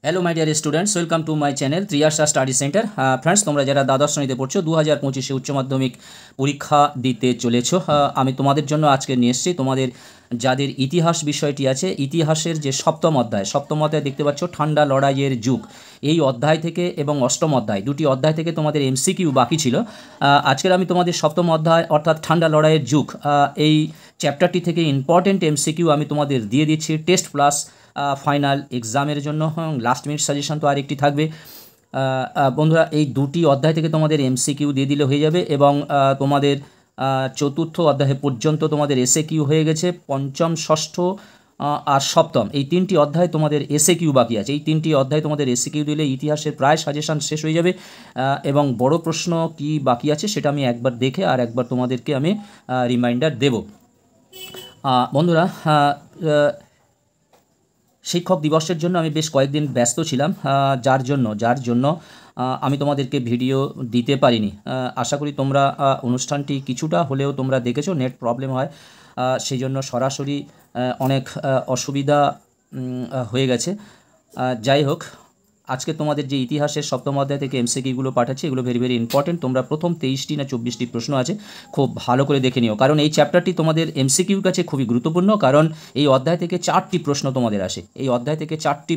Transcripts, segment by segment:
Hello my dear students, welcome to my channel Triyasha study centre. Friends, তোমরা যারা দ্বাদশ শ্রেণীতে পড়ছো 2025 উচ্চ মাধ্যমিক পরীক্ষা দিতে চলেছো, আমি তোমাদের জন্য আজকে নিয়ে এসেছি। তোমাদের যাদের ইতিহাস বিষয়টি আছে, ইতিহাসের যে সপ্তম অধ্যায় দেখতে পাচ্ছ, ঠান্ডা লড়াইয়ের যুগ, এই অধ্যায় থেকে এবং অষ্টম অধ্যায়, দুটি অধ্যায় থেকে তোমাদের এমসিকিউ বাকি ছিল। আজকের আমি তোমাদের সপ্তম অধ্যায় অর্থাৎ ঠান্ডা লড়াইয়ের যুগ, এই চ্যাপ্টারটি থেকে ইম্পর্টেন্ট এমসিকিউ আমি তোমাদের দিয়ে দিচ্ছি টেস্ট প্লাস ফাইনাল এক্সামের জন্য। লাস্ট মিনিট সাজেশন তো আরেকটি থাকবে। বন্ধুরা, এই দুটি অধ্যায় থেকে তোমাদের এমসিকিউ দিয়ে দিলে হয়ে যাবে এবং তোমাদের চতুর্থ অধ্যায় পর্যন্ত তোমাদের এসএ কিউ হয়ে গেছে। পঞ্চম, ষষ্ঠ আর সপ্তম, এই তিনটি অধ্যায় তোমাদের এসএ কিউ বাকি আছে। এই তিনটি অধ্যায় তোমাদের এসএ কিউ দিলে ইতিহাসের প্রায় সাজেশন শেষ হয়ে যাবে। এবং বড় প্রশ্ন কি বাকি আছে সেটা আমি একবার দেখে আর একবার তোমাদেরকে আমি রিমাইন্ডার দেব। বন্ধুরা, শিক্ষক দিবসের জন্য আমি বেশ কয়েকদিন ব্যস্ত ছিলাম, যার জন্য আমি তোমাদেরকে ভিডিও দিতে পারিনি। আশা করি তোমরা অনুষ্ঠানটি কিছুটা হলেও তোমরা দেখেছো। নেট প্রবলেম হয়, সেই জন্য সরাসরি অনেক অসুবিধা হয়ে গেছে। যাই হোক, আজকে তোমাদের যে ইতিহাসের সপ্তম অধ্যায় থেকে এমসিকিউগুলো পাঠাচ্ছি, এগুলো ভেরি ভেরি ইম্পর্টেন্ট। তোমরা প্রথম 23টি না 24টি প্রশ্ন আছে, খুব ভালো করে দেখে নিও, কারণ এই চ্যাপ্টারটি তোমাদের এমসিকিউর কাছে খুবই গুরুত্বপূর্ণ। কারণ এই অধ্যায় থেকে 4টি প্রশ্ন তোমাদের আসে। এই অধ্যায় থেকে 4টি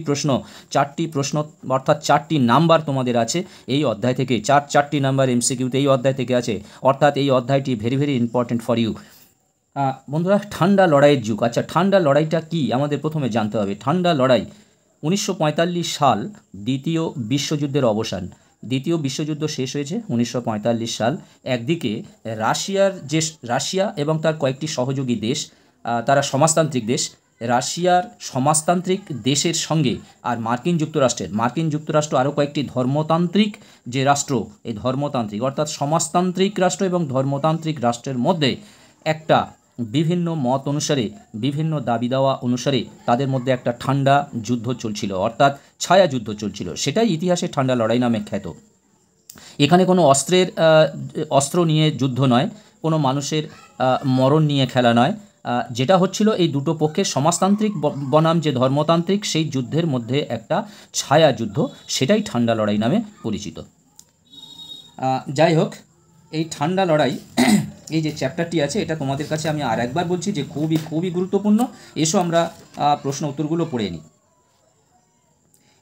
প্রশ্ন অর্থাৎ 4টি নাম্বার তোমাদের আছে এই অধ্যায় থেকে। 4টি নাম্বার এমসিকিউতে এই অধ্যায় থেকে আছে, অর্থাৎ এই অধ্যায়টি very very important for you. বন্ধুরা, ঠান্ডা লড়াইয়ের যুগ। আচ্ছা, ঠান্ডা লড়াইটা কি আমাদের প্রথমে জানতে হবে। ঠান্ডা লড়াই 1945 সাল, দ্বিতীয় বিশ্বযুদ্ধের অবসান। দ্বিতীয় বিশ্বযুদ্ধ শেষ হয়েছে 1945 সাল। একদিকে রাশিয়া এবং তার কয়েকটি সহযোগী দেশ, তারা সমাজতান্ত্রিক দেশ। রাশিয়ার সমাজতান্ত্রিক দেশের সঙ্গে আর মার্কিন যুক্তরাষ্ট্র আরও কয়েকটি ধর্মতান্ত্রিক যে রাষ্ট্র, এই ধর্মতান্ত্রিক অর্থাৎ সমাজতান্ত্রিক রাষ্ট্র এবং ধর্মতান্ত্রিক রাষ্ট্রের মধ্যে একটা বিভিন্ন মত অনুসারে, বিভিন্ন দাবি দেওয়া অনুসারে তাদের মধ্যে একটা ঠান্ডা যুদ্ধ চলছিল, অর্থাৎ ছায়া যুদ্ধ চলছিল। সেটাই ইতিহাসে ঠান্ডা লড়াই নামে খ্যাত। এখানে কোনো অস্ত্র নিয়ে যুদ্ধ নয়, কোনো মানুষের মরণ নিয়ে খেলা নয়। যেটা হচ্ছিল, এই দুটো পক্ষের সমাজতান্ত্রিক বনাম যে ধর্মতান্ত্রিক, সেই যুদ্ধের মধ্যে একটা ছায়া যুদ্ধ, সেটাই ঠান্ডা লড়াই নামে পরিচিত। যাই হোক, এই ঠান্ডা লড়াই এই যে চ্যাপ্টারটি আছে, এটা তোমাদের কাছে আমি আর একবার বলছি যে খুবই খুবই গুরুত্বপূর্ণ। এসো আমরা প্রশ্ন উত্তরগুলো পড়ে নিই।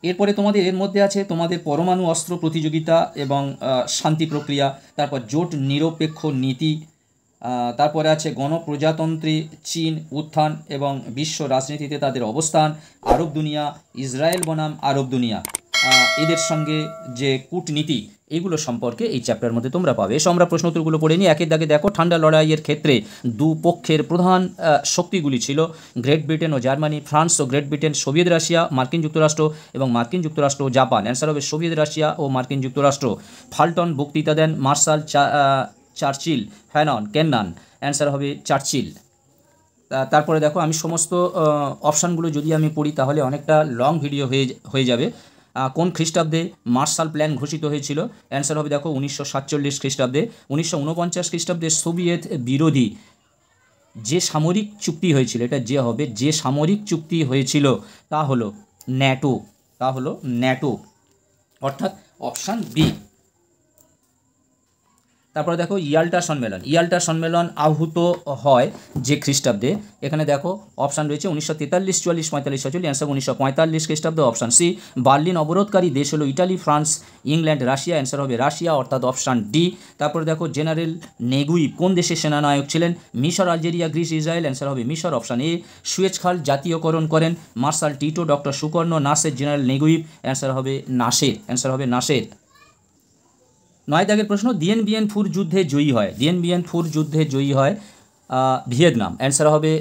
এরপরে তোমাদের এর মধ্যে আছে তোমাদের পরমাণু অস্ত্র প্রতিযোগিতা এবং শান্তি প্রক্রিয়া, তারপর জোট নিরপেক্ষ নীতি, তারপরে আছে গণপ্রজাতন্ত্রী চীন উত্থান এবং বিশ্ব রাজনীতিতে তাদের অবস্থান, আরব দুনিয়া, ইসরায়েল বনাম আরব দুনিয়া, এদের সঙ্গে যে কূটনীতি, এগুলো সম্পর্কে এই চ্যাপ্টারের মধ্যে তোমরা পাবে। এসো আমরা প্রশ্ন উত্তরগুলো পড়ে নিই একের দাগে। দেখো, ঠান্ডা লড়াইয়ের ক্ষেত্রে দুপক্ষের প্রধান শক্তিগুলি ছিল গ্রেট ব্রিটেন ও জার্মানি, ফ্রান্স ও গ্রেট ব্রিটেন, সোভিয়েত রাশিয়া, মার্কিন যুক্তরাষ্ট্র এবং মার্কিন যুক্তরাষ্ট্র ও জাপান। অ্যান্সার হবে সোভিয়েত রাশিয়া ও মার্কিন যুক্তরাষ্ট্র। ফাল্টন বক্তৃতা দেন, Marshall, Churchill, Fanon, Kennan. Answer হবে চার্চিল। তারপরে দেখো, আমি সমস্ত অপশানগুলো যদি আমি পড়ি তাহলে অনেকটা লং ভিডিও হয়ে যাবে। কোন খ্রিস্টাব্দে মার্শাল প্ল্যান ঘোষিত হয়েছিল? অ্যান্সার হবে দেখো 1947 খ্রিস্টাব্দে। 1949 খ্রিস্টাব্দে সোভিয়েত বিরোধী যে সামরিক চুক্তি হয়েছিল, এটা যে সামরিক চুক্তি হয়েছিল তা হলো ন্যাটো, অর্থাৎ অপশান বি। তারপরে দেখো, ইয়াল্টা সম্মেলন আহুত হয় যে খ্রিস্টাব্দে? এখানে দেখো অপশান রয়েছে 1943, 44, 45, 46। অ্যান্সার 1945 খ্রিস্টাব্দে, অপশান সি। বার্লিন অবরোধকারী দেশ হলো Italy, France, England, Russia. Answer হবে রাশিয়া, অর্থাৎ অপশান ডি। তারপরে দেখো, জেনারেল নেগুইভ কোন দেশের সেনানায়ক ছিলেন? মিশর, আলজেরিয়া, গ্রিস, ইসরায়েল। অ্যান্সার হবে মিশর, অপশান এ। সুয়েজ খাল জাতীয়করণ করেন Marshal Tito, doctor Sukarno, Nasser, general Neguib. Answer হবে নাসের। 9 দাগের প্রশ্ন, দিয়েন বিয়েন ফুর যুদ্ধে জয়ী হয় ভিয়েতনাম। অ্যান্সার হবে,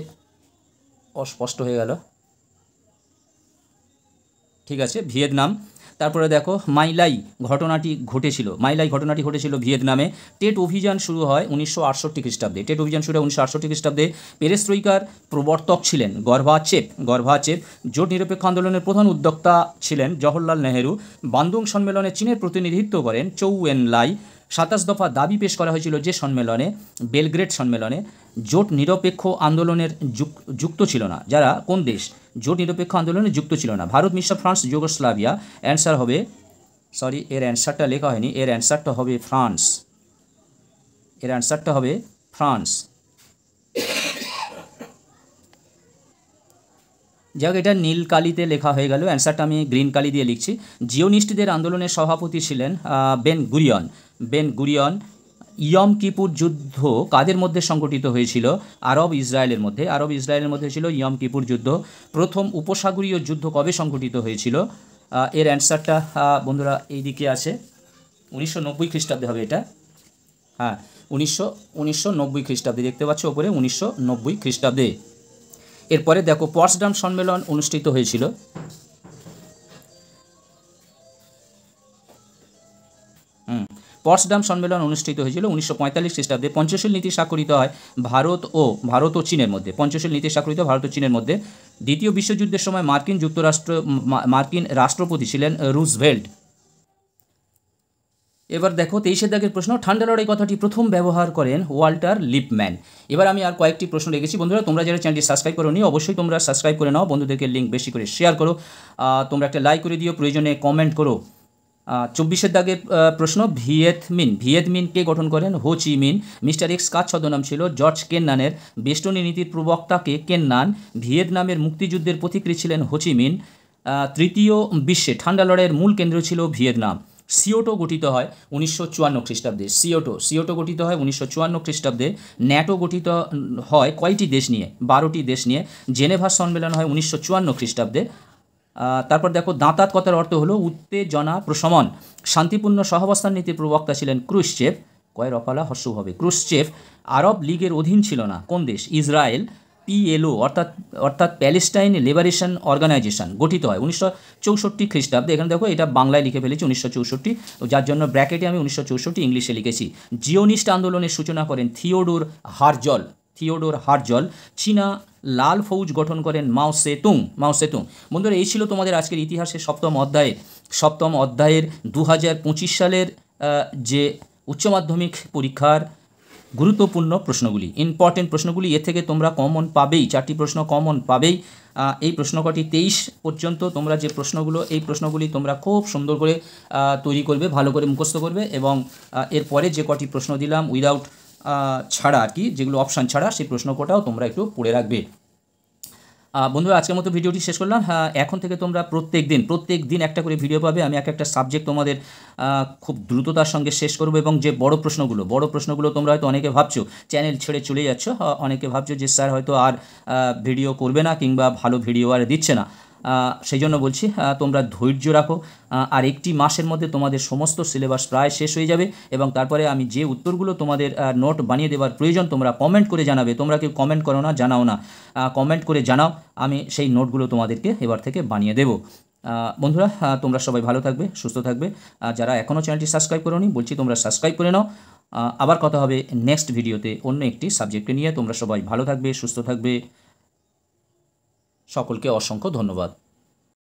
অস্পষ্ট হয়ে গেল, ঠিক আছে, ভিয়েতনাম। তারপরে দেখো, মাইলাই ঘটনাটি ঘটেছিল ভিয়েতনামে। টেট অভিযান শুরু হয় 1968 খ্রিস্টাব্দে। পেরেস্ত্রৈকার প্রবর্তক ছিলেন গর্ভাচেপ। জোট নিরপেক্ষ আন্দোলনের প্রধান উদ্যোক্তা ছিলেন জওহরলাল নেহেরু। বান্দুং সম্মেলনে চীনের প্রতিনিধিত্ব করেন চৌ এন লাই। 27 দফা দাবি পেশ করা হয়েছিল যে সম্মেলনে? বেলগ্রেড সম্মেলনে। জোট নিরপেক্ষ আন্দোলনের যুক্ত ছিল না? যারা কোন দেশ জোট নিরপেক্ষ আন্দোলনে যুক্ত ছিল না? ভারত, মিশ্র, ফ্রান্স, যুগোস্লাভিয়া। অ্যান্সার হবে, সরি এর অ্যান্সারটা লেখা হয়নি, এর অ্যান্সারটা হবে ফ্রান্স। এর অ্যান্সারটা হবে ফ্রান্স। যাক, এটা নীল কালিতে লেখা হয়ে গেল, অ্যান্সারটা আমি গ্রিন কালি দিয়ে লিখছি। জিওনিস্টদের আন্দোলনের সভাপতি ছিলেন Ben Gurion. Ben Gurion. Yom Kippur যুদ্ধ কাদের মধ্যে সংগঠিত হয়েছিল? আরব ইসরায়েলের মধ্যে। আরব ইসরায়েলের মধ্যে ছিল ইয়ম কিপুর যুদ্ধ। প্রথম উপসাগরীয় যুদ্ধ কবে সংগঠিত হয়েছিল? এর অ্যান্সারটা বন্ধুরা এইদিকে আছে, 1990 খ্রিস্টাব্দে হবে এটা। হ্যাঁ, 1990 খ্রিস্টাব্দে দেখতে পাচ্ছ ওপরে, 1990 খ্রিস্টাব্দে। এরপরে দেখো, পটসডাম সম্মেলন অনুষ্ঠিত হয়েছিল। পটসডাম সম্মেলন অনুষ্ঠিত হয়েছিল 1945 খ্রিস্টাব্দে। পঞ্চশীল নীতি স্বাক্ষরিত হয় ভারত ও চীনের মধ্যে। পঞ্চশীল নীতি স্বাক্ষরিত ভারত ও চীনের মধ্যে। দ্বিতীয় বিশ্বযুদ্ধের সময় মার্কিন রাষ্ট্রপতি ছিলেন রুজভেল্ট। এবার দেখো 23 দাগের প্রশ্ন, ঠান্ডা লড়াই কথাটি প্রথম ব্যবহার করেন ওয়াল্টার লিপম্যান। এবার আমি আর কয়েকটি প্রশ্ন রেখেছি বন্ধুরা, তোমরা যারা চ্যানেলটি সাবস্ক্রাইব করোনি অবশ্যই তোমরা সাবস্ক্রাইব করে নাও, বন্ধুদেরকে লিঙ্ক বেশি করে শেয়ার করো, তোমরা একটা লাইক করে দিও, প্রয়োজনে কমেন্ট করো। 24 দাগের প্রশ্ন, ভিয়েতমিন কে গঠন করেন? হো চি মিন। মিস্টার এক্স কার ছদ্মনাম ছিল? জর্জ কেন্নানের। বেস্টনী নীতির প্রবক্তাকে কেন্নান। ভিয়েতনামের মুক্তিযুদ্ধের পথিকৃৎ ছিলেন হো চি মিন। তৃতীয় বিশ্বে ঠান্ডা লড়াইয়ের মূল কেন্দ্র ছিল ভিয়েতনাম। সিওটো গঠিত হয় 1954 খ্রিস্টাব্দে। সিওটো গঠিত হয় 1954 খ্রিস্টাব্দে। ন্যাটো গঠিত হয় কয়টি দেশ নিয়ে? 12টি দেশ নিয়ে। জেনেভা সম্মেলন হয় 1954 খ্রিস্টাব্দে। তারপর দেখো, দাঁতাত কথার অর্থ হলো উত্তেজনা প্রশমন। শান্তিপূর্ণ সহাবস্থান নীতির প্রবক্তা ছিলেন ক্রুশ্চেভ। কয়ের অপালা হর্ষ হবে, ক্রুশ্চেভ। আরব লীগের অধীন ছিল না কোন দেশ? ইসরায়েল। পিএলও অর্থাৎ প্যালেস্টাইন লিবারেশন অর্গানাইজেশন গঠিত হয় 1964 খ্রিস্টাব্দে। এখানে দেখো এটা বাংলায় লিখে ফেলেছি 1964, যার জন্য ব্র্যাকেটে আমি 1964 ইংলিশে লিখেছি। জিওনিস্ট আন্দোলনের সূচনা করেন থিওডোর হার্জল। চীনা লাল ফৌজ গঠন করেন মাও সেতুং। বন্ধুরা, এই ছিল তোমাদের আজকের ইতিহাসের সপ্তম অধ্যায়ের 2025 সালের যে উচ্চ মাধ্যমিক পরীক্ষার গুরুত্বপূর্ণ প্রশ্নগুলি, ইম্পর্টেন্ট প্রশ্নগুলি। এর থেকে তোমরা কমন পাবেই, 4টি প্রশ্ন কমন পাবেই। এই প্রশ্নকটি 23 পর্যন্ত তোমরা যে প্রশ্নগুলো, এই প্রশ্নগুলি তোমরা খুব সুন্দর করে তৈরি করবে, ভালো করে মুখস্থ করবে, এবং এরপরে যে কটি প্রশ্ন দিলাম উইদাউট ছাড়া আর কি, যেগুলো অপশান ছাড়া, সেই প্রশ্ন কোটাও তোমরা একটু পড়ে রাখবে। বন্ধুরা, আজকের মতো ভিডিওটি শেষ করলাম। এখন থেকে তোমরা প্রত্যেক দিন একটা করে ভিডিও পাবে। আমি একটা সাবজেক্ট তোমাদের খুব দ্রুততার সঙ্গে শেষ করব, এবং যে বড় প্রশ্নগুলো তোমরা হয়তো অনেকে ভাবছো চ্যানেল ছেড়ে চলে যাচ্ছ, অনেকে ভাবছো যে স্যার হয়তো আর ভিডিও করবে না, কিংবা ভালো ভিডিও আর দিচ্ছে না। সেই জন্য বলছি, তোমরা ধৈর্য রাখো, আর একটি মাসের মধ্যে তোমাদের সমস্ত সিলেবাস প্রায় শেষ হয়ে যাবে, এবং তারপরে আমি যে উত্তরগুলো তোমাদের নোট বানিয়ে দেওয়ার প্রয়োজন তোমরা কমেন্ট করে জানাবে। তোমরা কেউ কমেন্ট করো না, জানাও না, কমেন্ট করে জানাও, আমি সেই নোটগুলো তোমাদেরকে এবার থেকে বানিয়ে দেবো। বন্ধুরা, তোমরা সবাই ভালো থাকবে, সুস্থ থাকবে। যারা এখনও চ্যানেলটি সাবস্ক্রাইব করোনি বলছি তোমরা সাবস্ক্রাইব করে নাও। আবার কথা হবে নেক্সট ভিডিওতে অন্য একটি সাবজেক্টে নিয়ে। তোমরা সবাই ভালো থাকবে, সুস্থ থাকবে। সকলকে অসংখ্য ধন্যবাদ।